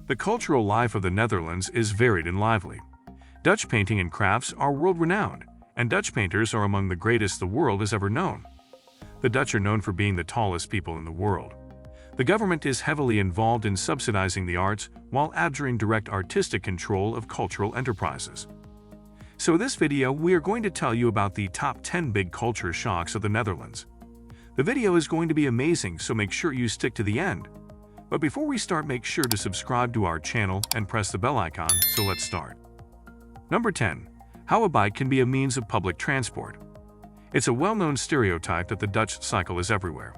The cultural life of the Netherlands is varied and lively. Dutch painting and crafts are world-renowned, and Dutch painters are among the greatest the world has ever known. The Dutch are known for being the tallest people in the world. The government is heavily involved in subsidizing the arts while adjuring direct artistic control of cultural enterprises. So in this video, we are going to tell you about the top 10 big culture shocks of the Netherlands. The video is going to be amazing, so make sure you stick to the end. But before we start, make sure to subscribe to our channel and press the bell icon, so let's start. Number 10. How a bike can be a means of public transport. It's a well-known stereotype that the Dutch cycle is everywhere.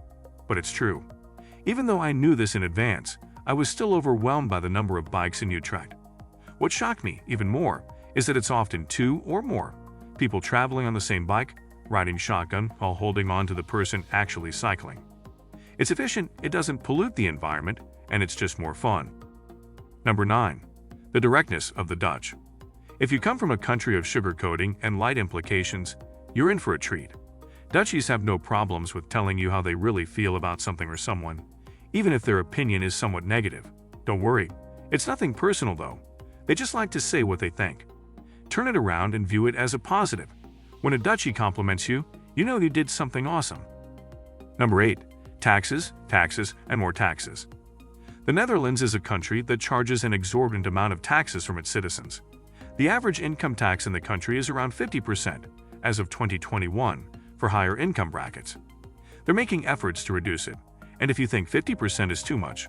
But it's true. Even though I knew this in advance, I was still overwhelmed by the number of bikes in Utrecht. What shocked me even more is that it's often two or more people traveling on the same bike, riding shotgun while holding on to the person actually cycling. It's efficient, it doesn't pollute the environment, and it's just more fun. Number 9. The directness of the Dutch. If you come from a country of sugarcoating and light implications, you're in for a treat. Dutchies have no problems with telling you how they really feel about something or someone, even if their opinion is somewhat negative. Don't worry, it's nothing personal though. They just like to say what they think. Turn it around and view it as a positive. When a Dutchie compliments you, you know you did something awesome. Number 8. Taxes, taxes, and more taxes. The Netherlands is a country that charges an exorbitant amount of taxes from its citizens. The average income tax in the country is around 50% as of 2021 for higher income brackets. They're making efforts to reduce it, and if you think 50% is too much,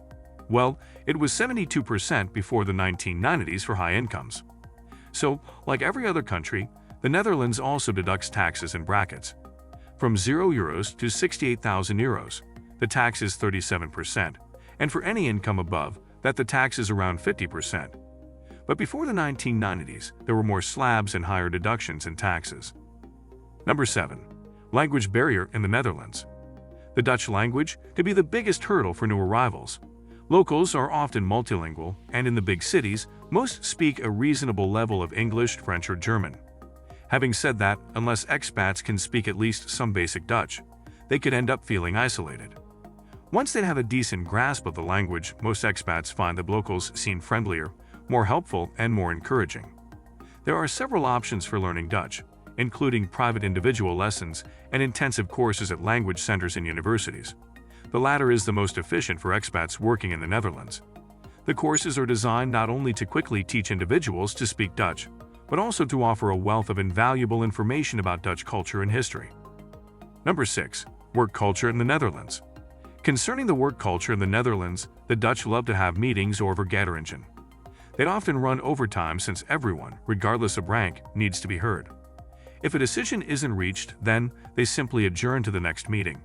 well, it was 72% before the 1990s for high incomes. So, like every other country, the Netherlands also deducts taxes in brackets. From €0 to 68,000 euros, the tax is 37%, and for any income above that, the tax is around 50%. But before the 1990s, there were more slabs and higher deductions in taxes. Number 7. Language barrier in the Netherlands. The Dutch language could be the biggest hurdle for new arrivals. Locals are often multilingual, and in the big cities, most speak a reasonable level of English, French, or German. Having said that, unless expats can speak at least some basic Dutch, they could end up feeling isolated. Once they have a decent grasp of the language, most expats find that locals seem friendlier, more helpful, and more encouraging. There are several options for learning Dutch, including private individual lessons and intensive courses at language centers and universities. The latter is the most efficient for expats working in the Netherlands. The courses are designed not only to quickly teach individuals to speak Dutch, but also to offer a wealth of invaluable information about Dutch culture and history. Number 6. Work culture in the Netherlands. Concerning the work culture in the Netherlands, the Dutch love to have meetings over vergaderingen. They'd often run overtime since everyone, regardless of rank, needs to be heard. If a decision isn't reached, then they simply adjourn to the next meeting.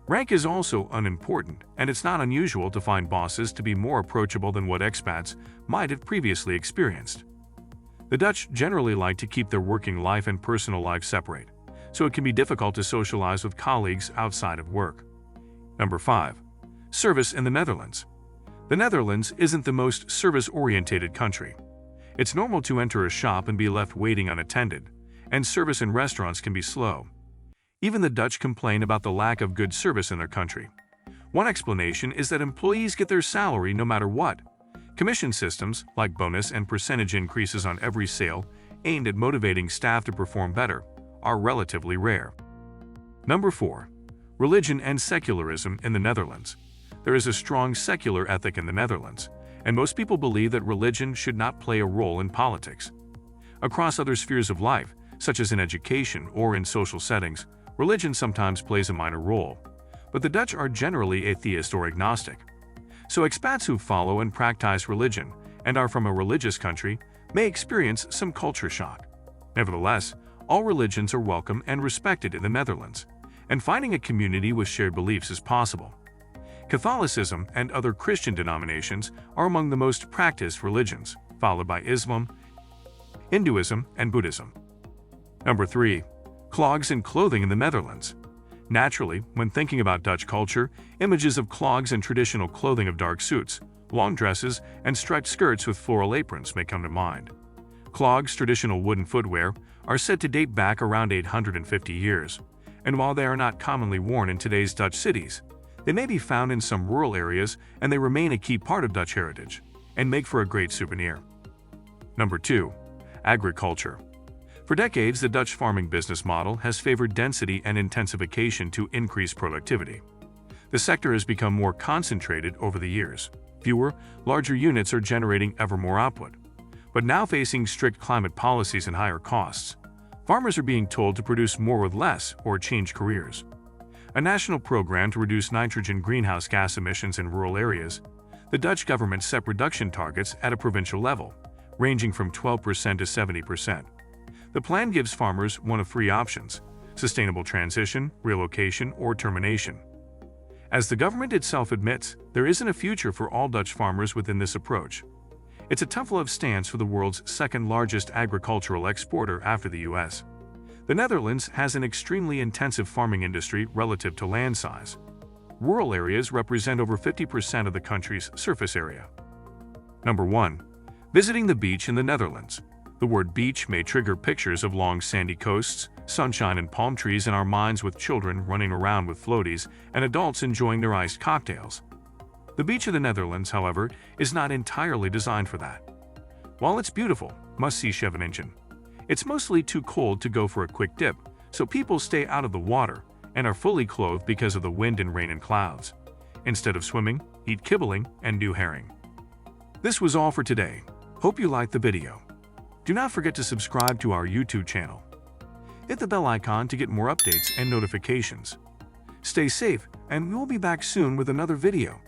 Rank is also unimportant, and it's not unusual to find bosses to be more approachable than what expats might have previously experienced. The Dutch generally like to keep their working life and personal life separate, so it can be difficult to socialize with colleagues outside of work. Number 5. Service in the Netherlands. The Netherlands isn't the most service-oriented country. It's normal to enter a shop and be left waiting unattended, and service in restaurants can be slow. Even the Dutch complain about the lack of good service in their country. One explanation is that employees get their salary no matter what. Commission systems, like bonus and percentage increases on every sale, aimed at motivating staff to perform better, are relatively rare. Number 4. Religion and secularism in the Netherlands. There is a strong secular ethic in the Netherlands, and most people believe that religion should not play a role in politics. Across other spheres of life, such as in education or in social settings, religion sometimes plays a minor role, but the Dutch are generally atheist or agnostic. So expats who follow and practice religion and are from a religious country may experience some culture shock. Nevertheless, all religions are welcome and respected in the Netherlands, and finding a community with shared beliefs is possible. Catholicism and other Christian denominations are among the most practiced religions, followed by Islam, Hinduism, and Buddhism. Number 3. Clogs and clothing in the Netherlands. Naturally, when thinking about Dutch culture, images of clogs and traditional clothing of dark suits, long dresses, and striped skirts with floral aprons may come to mind. Clogs, traditional wooden footwear, are said to date back around 850 years, and while they are not commonly worn in today's Dutch cities, they may be found in some rural areas and they remain a key part of Dutch heritage. and make for a great souvenir. Number 2. Agriculture. For decades, the Dutch farming business model has favored density and intensification to increase productivity. The sector has become more concentrated over the years. Fewer, larger units are generating ever more output. But now, facing strict climate policies and higher costs, farmers are being told to produce more with less or change careers. A national program to reduce nitrogen greenhouse gas emissions in rural areas, the Dutch government set reduction targets at a provincial level, ranging from 12% to 70%. The plan gives farmers one of three options: sustainable transition, relocation, or termination. As the government itself admits, there isn't a future for all Dutch farmers within this approach. It's a tough love stance for the world's second-largest agricultural exporter after the US. The Netherlands has an extremely intensive farming industry relative to land size. Rural areas represent over 50% of the country's surface area. Number 1. Visiting the beach in the Netherlands. The word beach may trigger pictures of long sandy coasts, sunshine and palm trees in our minds, with children running around with floaties and adults enjoying their iced cocktails. The beach of the Netherlands, however, is not entirely designed for that. While it's beautiful, must-see Scheveningen, it's mostly too cold to go for a quick dip, so people stay out of the water and are fully clothed because of the wind and rain and clouds. Instead of swimming, eat kibbeling and new herring. This was all for today. Hope you liked the video. Do not forget to subscribe to our YouTube channel. Hit the bell icon to get more updates and notifications. Stay safe, and we'll be back soon with another video.